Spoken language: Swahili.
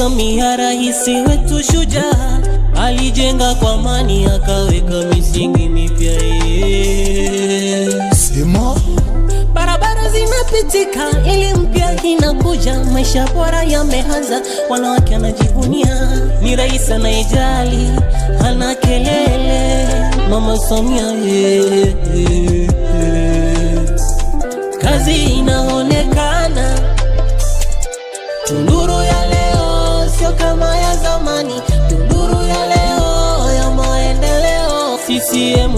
Samia rahisi wetu shujaa, alijenga kwa amani akaweka misingi mipya. Sema barabara zinapitika, ili mpya inakuja, maisha bora yameanza, wanawake anajivunia, ni rais anayejali, hana kelele, Mama Samia. Kazi inaonekana, Tunduru ya leo sio kama ya zamani, Tunduru ya leo ya maendeleo. CCM